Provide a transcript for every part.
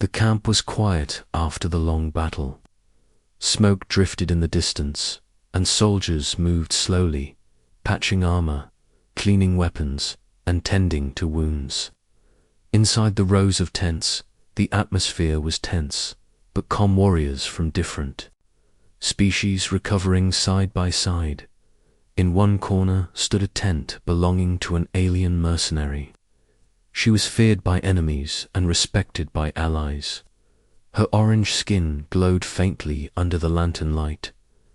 The camp was quiet after the long battle. Smoke drifted in the distance, and soldiers moved slowly, patching armor, cleaning weapons, and tending to wounds. Inside the rows of tents, the atmosphere was tense, but calm warriors from different species recovering side by side. In one corner stood a tent belonging to an alien mercenary. She was feared by enemies and respected by allies. Her orange skin glowed faintly under the lantern light,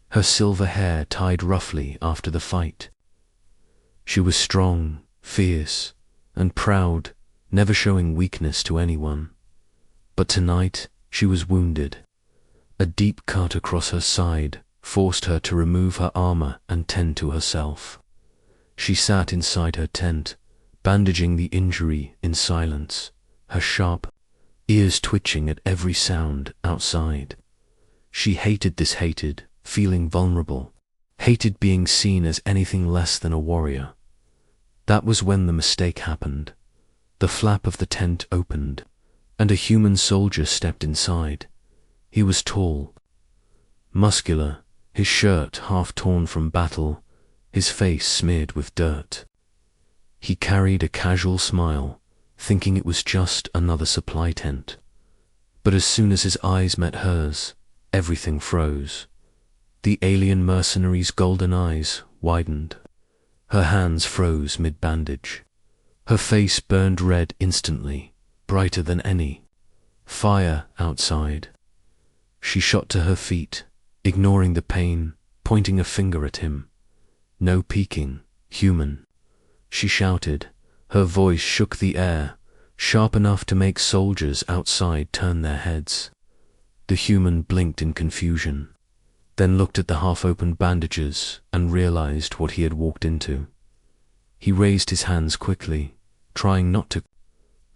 her silver hair tied roughly after the fight. She was strong, fierce, and proud, never showing weakness to anyone. But tonight she was wounded. A deep cut across her side forced her to remove her armor and tend to herself. She sat inside her tent, bandaging the injury in silence, her sharp ears twitching at every sound outside. She hated this, hated feeling vulnerable, hated being seen as anything less than a warrior. That was when the mistake happened. The flap of the tent opened, and a human soldier stepped inside. He was tall, muscular, his shirt half torn from battle, his face smeared with dirt. He carried a casual smile, thinking it was just another supply tent. But as soon as his eyes met hers, everything froze. The alien mercenary's golden eyes widened. Her hands froze mid-bandage. Her face burned red instantly, brighter than any fire outside. She shot to her feet, ignoring the pain, pointing a finger at him. No peeking, human. She shouted. Her voice shook the air, sharp enough to make soldiers outside turn their heads. The human blinked in confusion, then looked at the half-opened bandages and realized what he had walked into. He raised his hands quickly, trying not to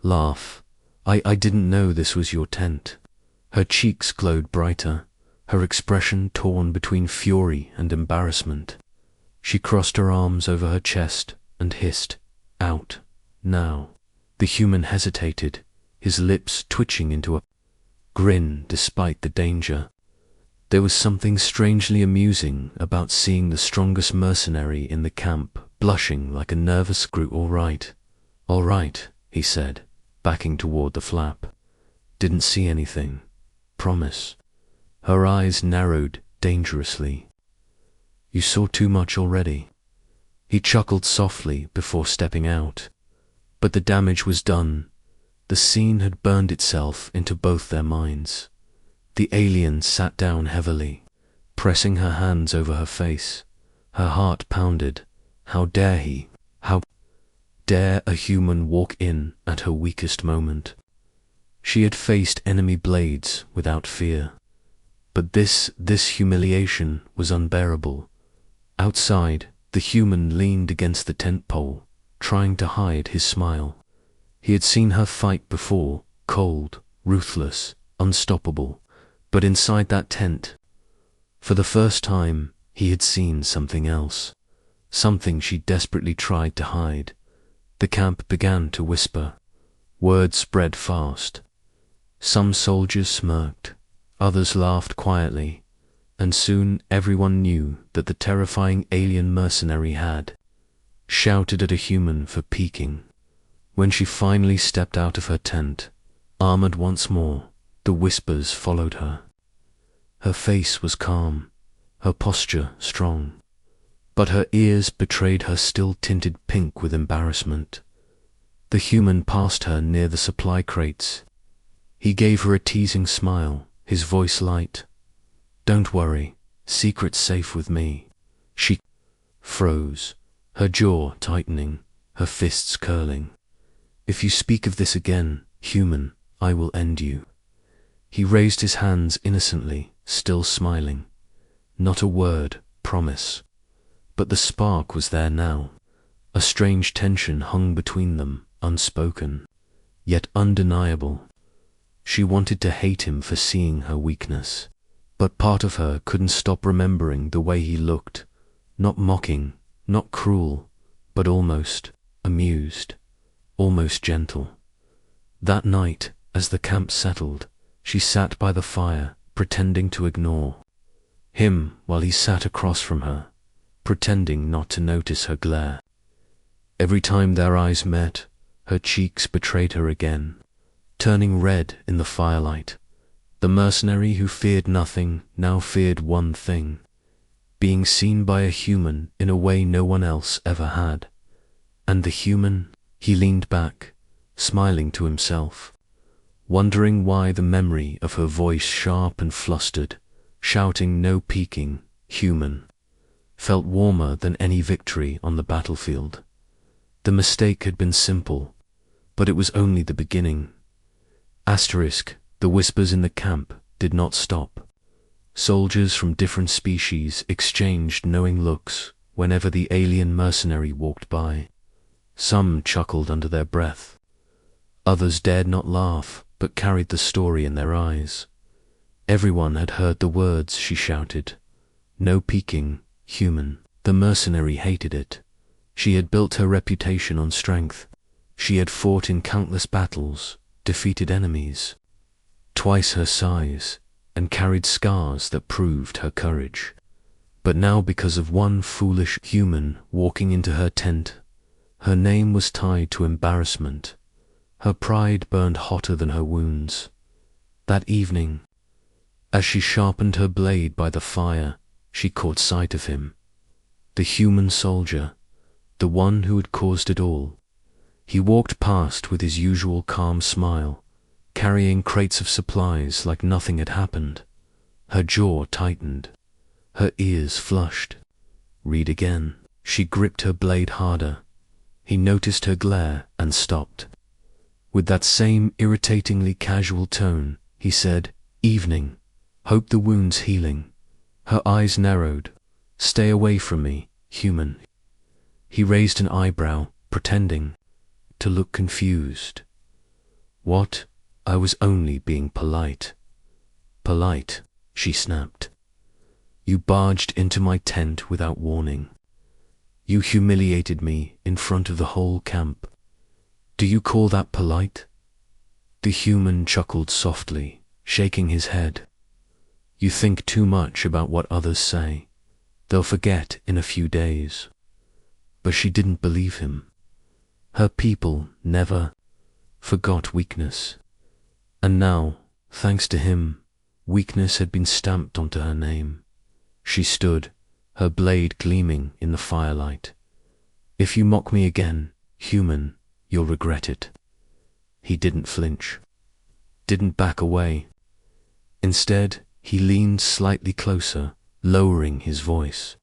laugh. I didn't know this was your tent. Her cheeks glowed brighter, her expression torn between fury and embarrassment. She crossed her arms over her chest and hissed, "Out, now." The human hesitated, his lips twitching into a grin despite the danger. There was something strangely amusing about seeing the strongest mercenary in the camp blushing like a nervous screw. All right, he said, backing toward the flap. Didn't see anything. Promise. Her eyes narrowed dangerously. You saw too much already. He chuckled softly before stepping out. But the damage was done. The scene had burned itself into both their minds. The alien sat down heavily, pressing her hands over her face. Her heart pounded. How dare he? How dare a human walk in at her weakest moment? She had faced enemy blades without fear. But this humiliation was unbearable. Outside, the human leaned against the tent pole, trying to hide his smile. He had seen her fight before, cold, ruthless, unstoppable. But inside that tent, for the first time, he had seen something else. Something she desperately tried to hide. The camp began to whisper. Word spread fast. Some soldiers smirked, others laughed quietly, and soon everyone knew that the terrifying alien mercenary had shouted at a human for peeking. When she finally stepped out of her tent, armored once more, the whispers followed her. Her face was calm, her posture strong, but her ears betrayed her still tinted pink with embarrassment. The human passed her near the supply crates. He gave her a teasing smile, his voice light. Don't worry, secret's safe with me. She froze, her jaw tightening, her fists curling. If you speak of this again, human, I will end you. He raised his hands innocently, still smiling. Not a word, promise. But the spark was there now. A strange tension hung between them, unspoken, yet undeniable. She wanted to hate him for seeing her weakness, but part of her couldn't stop remembering the way he looked, not mocking, not cruel, but almost amused, almost gentle. That night, As the camp settled, she sat by the fire, pretending to ignore him while he sat across from her, pretending not to notice her glare. Every time their eyes met, her cheeks betrayed her again, turning red in the firelight. The mercenary who feared nothing now feared one thing: being seen by a human in a way no one else ever had. And the human? He leaned back, smiling to himself, wondering why the memory of her voice, sharp and flustered, shouting no peeking, human, felt warmer than any victory on the battlefield. The mistake had been simple, but it was only the beginning. The whispers in the camp did not stop. Soldiers from different species exchanged knowing looks whenever the alien mercenary walked by. Some chuckled under their breath. Others dared not laugh, but carried the story in their eyes. Everyone had heard the words she shouted. No peeking, human. The mercenary hated it. She had built her reputation on strength. She had fought in countless battles, defeated enemies twice her size, and carried scars that proved her courage. But now, because of one foolish human walking into her tent, her name was tied to embarrassment. Her pride burned hotter than her wounds. That evening, as she sharpened her blade by the fire, she caught sight of him. The human soldier, the one who had caused it all. He walked past with his usual calm smile, carrying crates of supplies like nothing had happened. Her jaw tightened. Her ears flushed. Read again. She gripped her blade harder. He noticed her glare and stopped. With that same irritatingly casual tone, he said, "Evening. Hope the wound's healing." Her eyes narrowed. "Stay away from me, human." He raised an eyebrow, pretending to look confused. "What? I was only being polite." "Polite?" she snapped. "You barged into my tent without warning. You humiliated me in front of the whole camp. Do you call that polite?" The human chuckled softly, shaking his head. "You think too much about what others say. They'll forget in a few days." But she didn't believe him. Her people never forgot weakness. And now, thanks to him, weakness had been stamped onto her name. She stood, her blade gleaming in the firelight. "If you mock me again, human, you'll regret it." He didn't flinch, didn't back away. Instead, he leaned slightly closer, lowering his voice.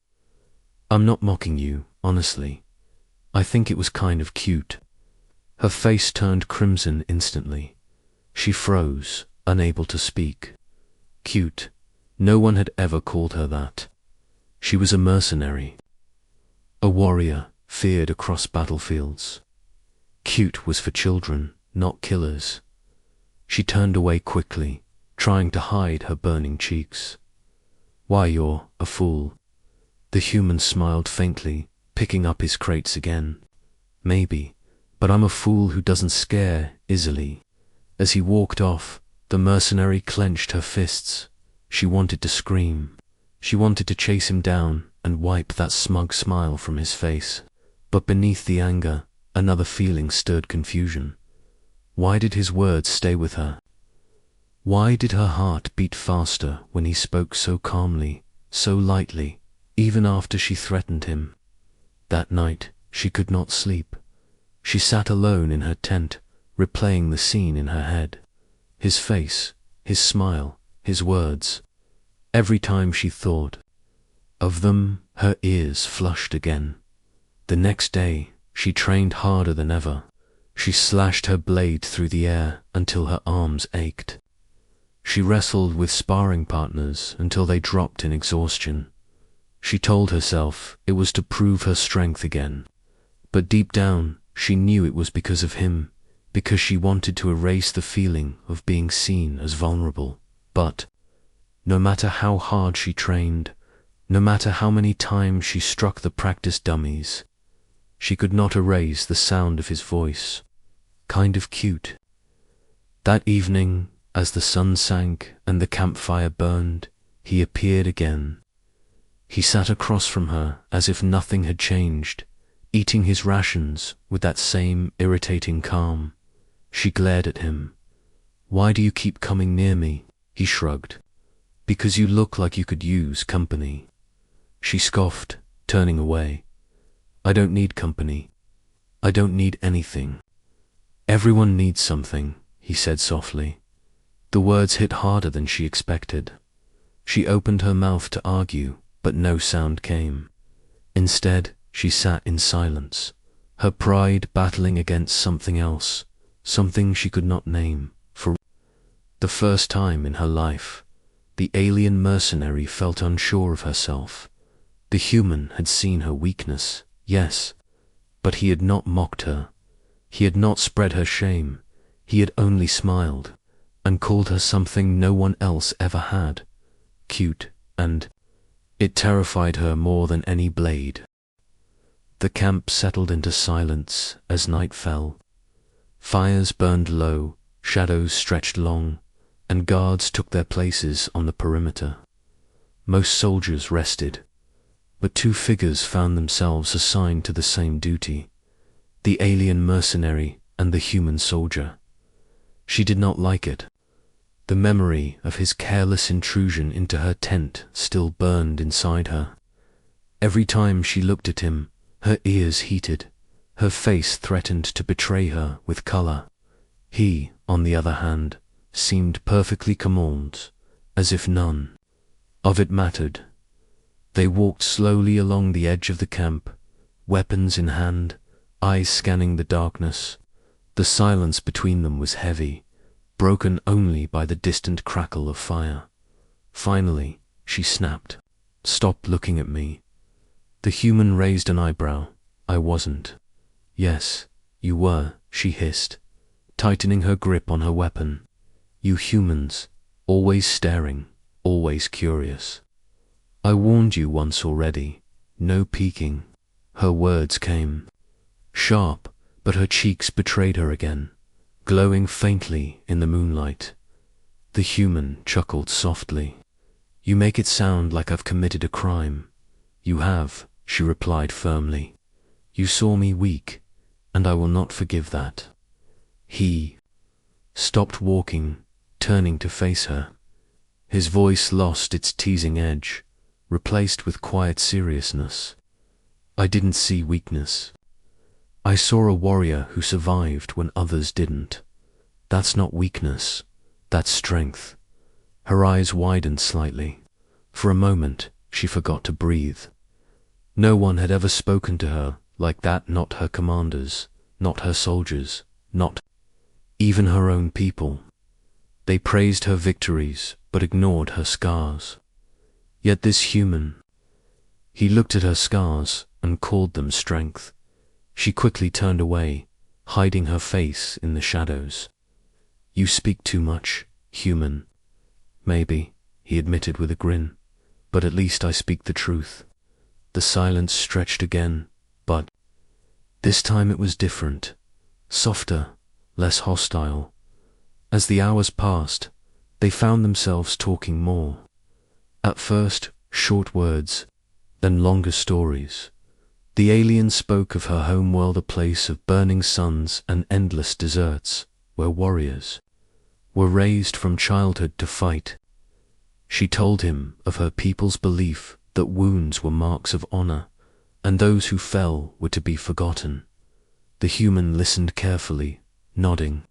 "I'm not mocking you, honestly. I think it was kind of cute." Her face turned crimson instantly. She froze, unable to speak. Cute. No one had ever called her that. She was a mercenary, a warrior feared across battlefields. Cute was for children, not killers. She turned away quickly, trying to hide her burning cheeks. "Why, you're a fool." The human smiled faintly, picking up his crates again. "Maybe, but I'm a fool who doesn't scare easily." As he walked off, the mercenary clenched her fists. She wanted to scream. She wanted to chase him down and wipe that smug smile from his face. But beneath the anger, another feeling stirred confusion. Why did his words stay with her? Why did her heart beat faster when he spoke so calmly, so lightly, even after she threatened him? That night, she could not sleep. She sat alone in her tent, replaying the scene in her head. His face, his smile, his words. Every time she thought of them, her ears flushed again. The next day, she trained harder than ever. She slashed her blade through the air until her arms ached. She wrestled with sparring partners until they dropped in exhaustion. She told herself it was to prove her strength again. But deep down, she knew it was because of him, because she wanted to erase the feeling of being seen as vulnerable. But no matter how hard she trained, no matter how many times she struck the practice dummies, she could not erase the sound of his voice. Kind of cute. That evening, as the sun sank and the campfire burned, he appeared again. He sat across from her as if nothing had changed, eating his rations with that same irritating calm. She glared at him. "Why do you keep coming near me?" He shrugged. "Because you look like you could use company." She scoffed, turning away. "I don't need company. I don't need anything." "Everyone needs something," he said softly. The words hit harder than she expected. She opened her mouth to argue, but no sound came. Instead, she sat in silence, her pride battling against something else, something she could not name. For the first time in her life, the alien mercenary felt unsure of herself. The human had seen her weakness, yes, but he had not mocked her. He had not spread her shame. He had only smiled, and called her something no one else ever had. Cute, and it terrified her more than any blade. The camp settled into silence as night fell. Fires burned low, shadows stretched long, and guards took their places on the perimeter. Most soldiers rested, but two figures found themselves assigned to the same duty: the alien mercenary and the human soldier. She did not like it. The memory of his careless intrusion into her tent still burned inside her. Every time she looked at him, her ears heated, her face threatened to betray her with color. He, on the other hand, seemed perfectly calm, as if none of it mattered. They walked slowly along the edge of the camp, weapons in hand, eyes scanning the darkness. The silence between them was heavy, broken only by the distant crackle of fire. Finally, she snapped, "Stop looking at me." The human raised an eyebrow. "I wasn't." "Yes, you were," she hissed, tightening her grip on her weapon. "You humans, always staring, always curious. I warned you once already. No peeking." Her words came sharp, but her cheeks betrayed her again, glowing faintly in the moonlight. The human chuckled softly. "You make it sound like I've committed a crime." "You have," she replied firmly. "You saw me weak, and I will not forgive that." He stopped walking, turning to face her. His voice lost its teasing edge, replaced with quiet seriousness. "I didn't see weakness. I saw a warrior who survived when others didn't. That's not weakness, that's strength." Her eyes widened slightly. For a moment, she forgot to breathe. No one had ever spoken to her like that, not her commanders, not her soldiers, not even her own people. They praised her victories, but ignored her scars. Yet this human, he looked at her scars and called them strength. She quickly turned away, hiding her face in the shadows. "You speak too much, human." "Maybe," he admitted with a grin, "but at least I speak the truth." The silence stretched again, but this time it was different, softer, less hostile. As the hours passed, they found themselves talking more. At first, short words, then longer stories. The alien spoke of her home world, a place of burning suns and endless deserts, where warriors were raised from childhood to fight. She told him of her people's belief that wounds were marks of honor, and those who fell were to be forgotten. The human listened carefully, nodding.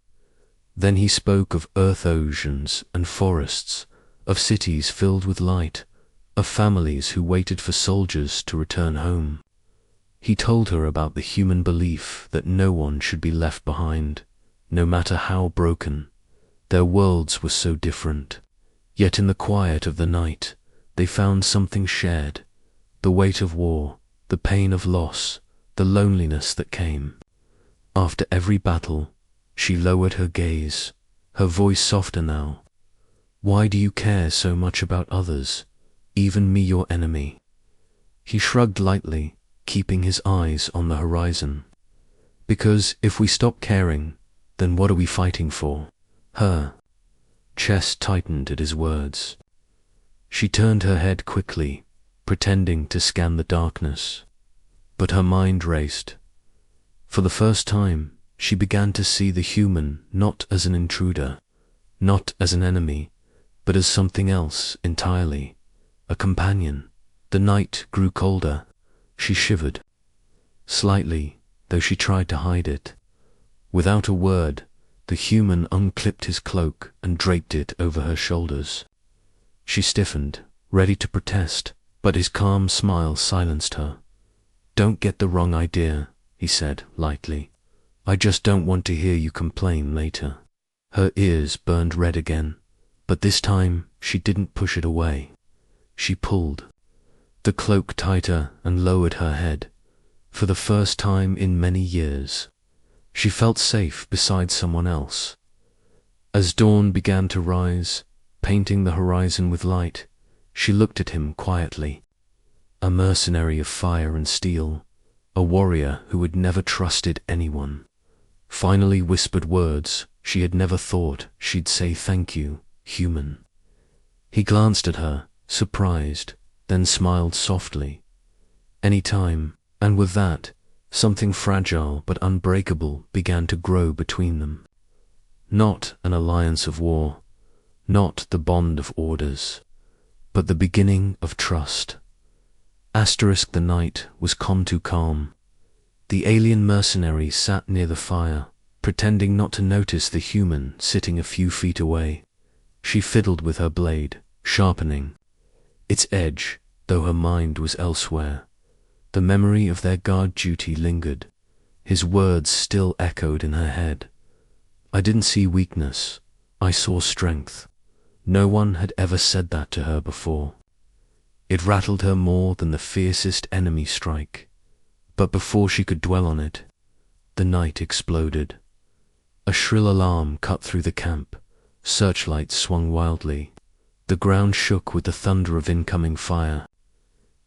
Then he spoke of earth oceans and forests, of cities filled with light, of families who waited for soldiers to return home. He told her about the human belief that no one should be left behind, no matter how broken. Their worlds were so different, yet in the quiet of the night, they found something shared: the weight of war, the pain of loss, the loneliness that came. After every battle, she lowered her gaze, her voice softer now. "Why do you care so much about others, even me, your enemy?" He shrugged lightly, keeping his eyes on the horizon. "Because if we stop caring, then what are we fighting for?" Her chest tightened at his words. She turned her head quickly, pretending to scan the darkness. But her mind raced. For the first time, she began to see the human not as an intruder, not as an enemy, but as something else entirely, a companion. The night grew colder. She shivered. Slightly, though she tried to hide it. Without a word, the human unclipped his cloak and draped it over her shoulders. She stiffened, ready to protest, but his calm smile silenced her. "Don't get the wrong idea," he said lightly. "I just don't want to hear you complain later." Her ears burned red again, but this time she didn't push it away. She pulled the cloak tighter and lowered her head. For the first time in many years, she felt safe beside someone else. As dawn began to rise, painting the horizon with light, she looked at him quietly. A mercenary of fire and steel, a warrior who had never trusted anyone. Finally whispered words she had never thought she'd say. "Thank you, human." He glanced at her, surprised, then smiled softly. "Any time." And with that, something fragile but unbreakable began to grow between them. Not an alliance of war, not the bond of orders, but the beginning of trust. The night was too calm. The alien mercenary sat near the fire, pretending not to notice the human sitting a few feet away. She fiddled with her blade, sharpening its edge, though her mind was elsewhere. The memory of their guard duty lingered. His words still echoed in her head. "I didn't see weakness, I saw strength." No one had ever said that to her before. It rattled her more than the fiercest enemy strike. But before she could dwell on it, the night exploded. A shrill alarm cut through the camp. Searchlights swung wildly. The ground shook with the thunder of incoming fire.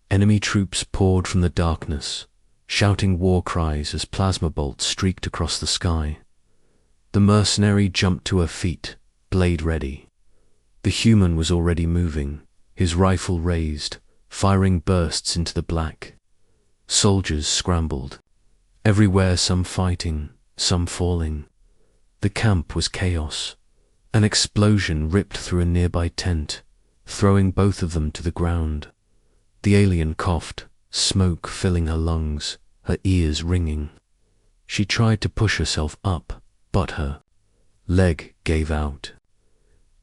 Enemy troops poured from the darkness, shouting war cries as plasma bolts streaked across the sky. The mercenary jumped to her feet, blade ready. The human was already moving, his rifle raised, firing bursts into the black. Soldiers scrambled. Everywhere some fighting, some falling. The camp was chaos. An explosion ripped through a nearby tent, throwing both of them to the ground. The alien coughed, smoke filling her lungs, her ears ringing. She tried to push herself up, but her leg gave out.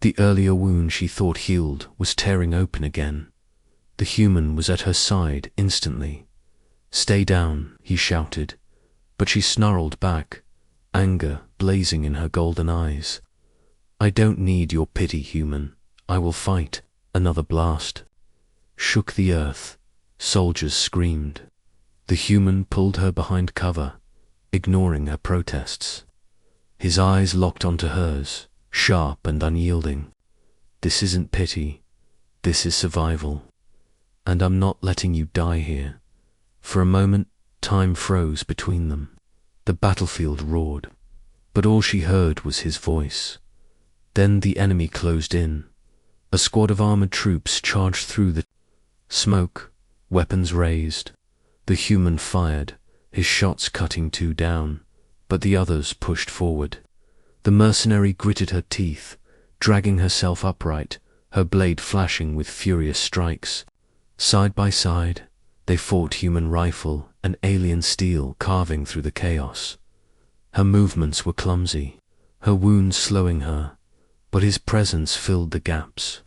The earlier wound she thought healed was tearing open again. The human was at her side instantly. "Stay down," he shouted, but she snarled back, anger blazing in her golden eyes. "I don't need your pity, human. I will fight." Another blast shook the earth. Soldiers screamed. The human pulled her behind cover, ignoring her protests. His eyes locked onto hers, sharp and unyielding. "This isn't pity. This is survival. And I'm not letting you die here." For a moment, time froze between them. The battlefield roared, but all she heard was his voice. Then the enemy closed in. A squad of armored troops charged through the smoke, weapons raised. The human fired, his shots cutting two down, but the others pushed forward. The mercenary gritted her teeth, dragging herself upright, her blade flashing with furious strikes. Side by side, they fought, human rifle and alien steel carving through the chaos. Her movements were clumsy, her wounds slowing her, but his presence filled the gaps.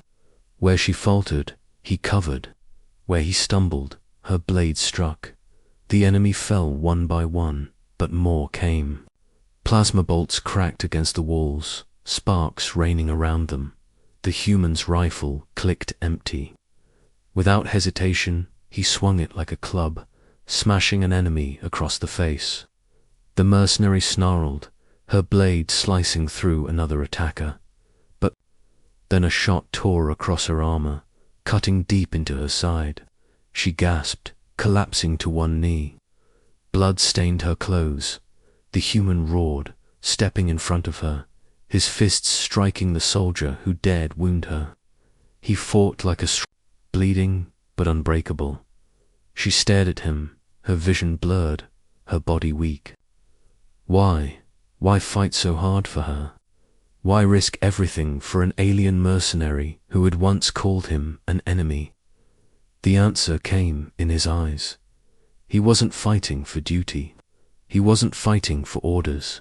Where she faltered, he covered. Where he stumbled, her blade struck. The enemy fell one by one, but more came. Plasma bolts cracked against the walls, sparks raining around them. The human's rifle clicked empty. Without hesitation, he swung it like a club, smashing an enemy across the face. The mercenary snarled, her blade slicing through another attacker. But then a shot tore across her armor, cutting deep into her side. She gasped, collapsing to one knee. Blood stained her clothes. The human roared, stepping in front of her, his fists striking the soldier who dared wound her. He fought like a bleeding but unbreakable. She stared at him, her vision blurred, her body weak. Why? Why fight so hard for her? Why risk everything for an alien mercenary who had once called him an enemy? The answer came in his eyes. He wasn't fighting for duty. He wasn't fighting for orders.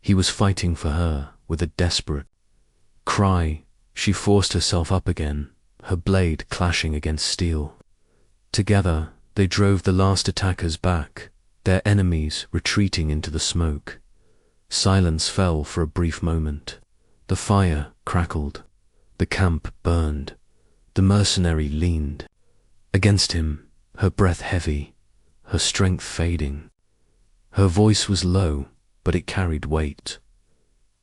He was fighting for her with a desperate cry. She forced herself up again, her blade clashing against steel. Together, they drove the last attackers back, their enemies retreating into the smoke. Silence fell for a brief moment. The fire crackled. The camp burned. The mercenary leaned against him, her breath heavy, her strength fading. Her voice was low, but it carried weight.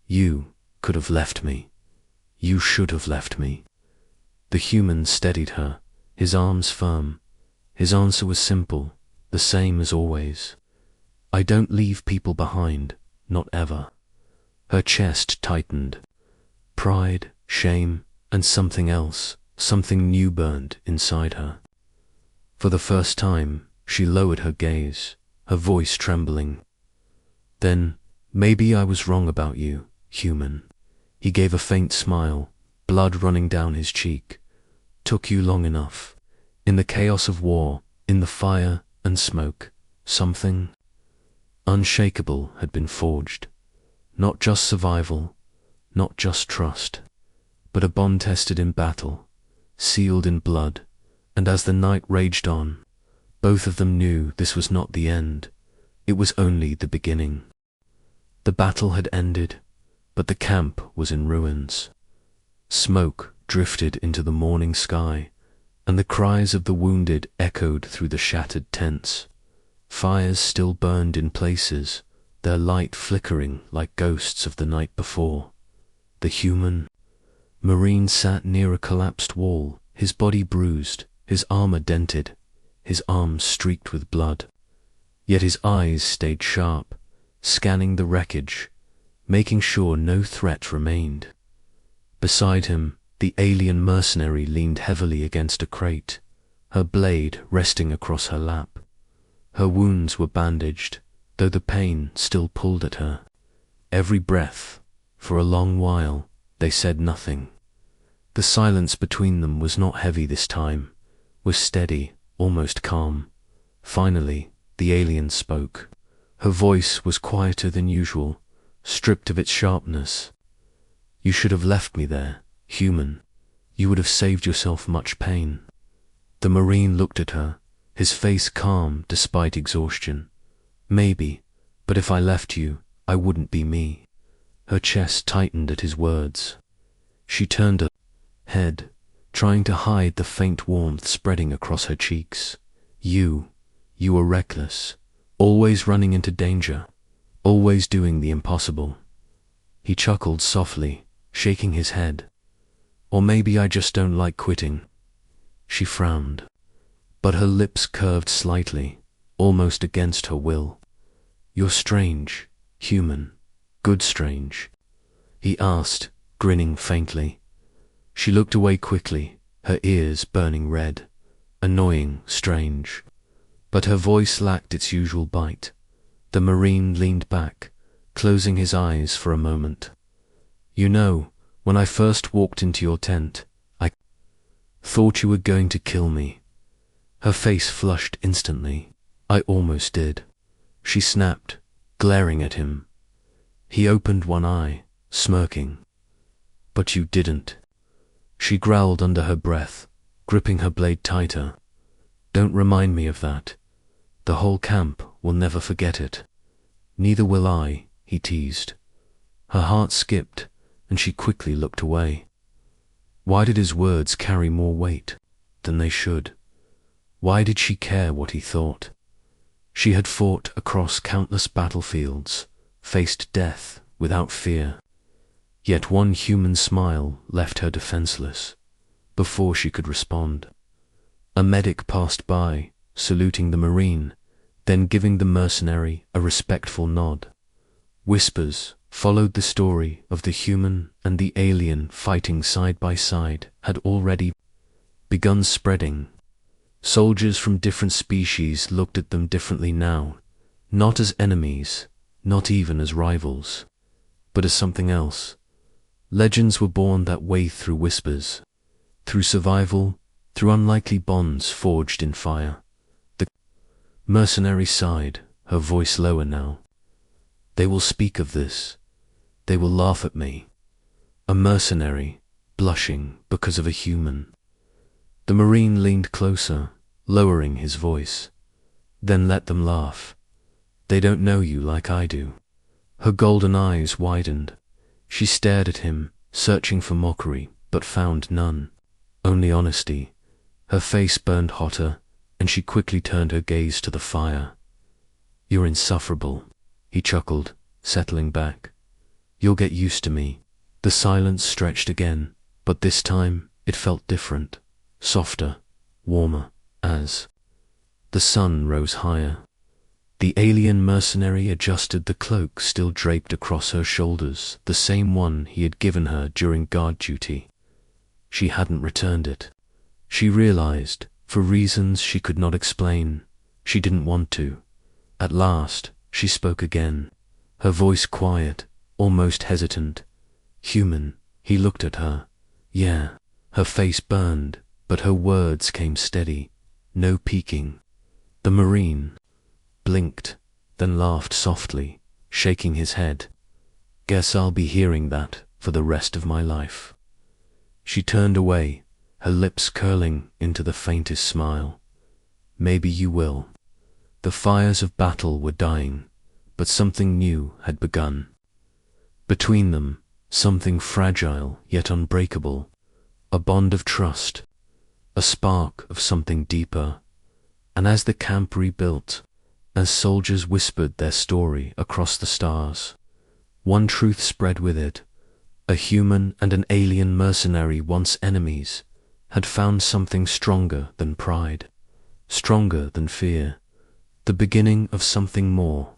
You could have left me. You should have left me. The human steadied her, his arms firm. His answer was simple, the same as always. I don't leave people behind, not ever. Her chest tightened. Pride, shame, and something else, something new burned inside her. For the first time, she lowered her gaze, her voice trembling. Then, maybe I was wrong about you, human. He gave a faint smile, blood running down his cheek. Took you long enough. In the chaos of war, in the fire and smoke, something unshakable had been forged. Not just survival, not just trust, but a bond tested in battle, sealed in blood, and as the night raged on, both of them knew this was not the end, it was only the beginning. The battle had ended, but the camp was in ruins. Smoke drifted into the morning sky, and the cries of the wounded echoed through the shattered tents. Fires still burned in places, their light flickering like ghosts of the night before. The human Marine sat near a collapsed wall, his body bruised, his armor dented, his arms streaked with blood. Yet his eyes stayed sharp, scanning the wreckage, making sure no threat remained. Beside him, the alien mercenary leaned heavily against a crate, her blade resting across her lap. Her wounds were bandaged, though the pain still pulled at her. Every breath, for a long while, they said nothing. The silence between them was not heavy this time, was steady, almost calm. Finally, the alien spoke. Her voice was quieter than usual, stripped of its sharpness. You should have left me there, human. You would have saved yourself much pain. The Marine looked at her, his face calm despite exhaustion. Maybe, but if I left you, I wouldn't be me. Her chest tightened at his words. She turned her head, trying to hide the faint warmth spreading across her cheeks. You were reckless, always running into danger, always doing the impossible. He chuckled softly, shaking his head. Or maybe I just don't like quitting. She frowned, but her lips curved slightly, almost against her will. You're strange, human, good strange, he asked, grinning faintly. She looked away quickly, her ears burning red. Annoying, strange. But her voice lacked its usual bite. The Marine leaned back, closing his eyes for a moment. You know, when I first walked into your tent, I thought you were going to kill me. Her face flushed instantly. I almost did. She snapped, glaring at him. He opened one eye, smirking. But you didn't. She growled under her breath, gripping her blade tighter. Don't remind me of that. The whole camp will never forget it. Neither will I, he teased. Her heart skipped, and she quickly looked away. Why did his words carry more weight than they should? Why did she care what he thought? She had fought across countless battlefields, faced death without fear. Yet one human smile left her defenseless, before she could respond. A medic passed by, saluting the Marine, then giving the mercenary a respectful nod. Whispers followed the story of the human and the alien fighting side by side had already begun spreading. Soldiers from different species looked at them differently now, not as enemies, not even as rivals, but as something else. Legends were born that way through whispers, through survival, through unlikely bonds forged in fire. The mercenary sighed, her voice lower now. They will speak of this. They will laugh at me. A mercenary, blushing because of a human. The Marine leaned closer, lowering his voice. Then let them laugh. They don't know you like I do. Her golden eyes widened. She stared at him, searching for mockery, but found none. Only honesty. Her face burned hotter, and she quickly turned her gaze to the fire. You're insufferable, he chuckled, settling back. You'll get used to me. The silence stretched again, but this time it felt different, softer, warmer, as the sun rose higher. The alien mercenary adjusted the cloak still draped across her shoulders, the same one he had given her during guard duty. She hadn't returned it. She realized, for reasons she could not explain, she didn't want to. At last, she spoke again, her voice quiet, almost hesitant. Human, he looked at her. Yeah, her face burned, but her words came steady, no peeking. The Marine blinked, then laughed softly, shaking his head. Guess I'll be hearing that for the rest of my life. She turned away, her lips curling into the faintest smile. Maybe you will. The fires of battle were dying, but something new had begun. Between them, something fragile yet unbreakable, a bond of trust, a spark of something deeper. And as the camp rebuilt, as soldiers whispered their story across the stars, one truth spread with it. A human and an alien mercenary, once enemies, had found something stronger than pride, stronger than fear, the beginning of something more.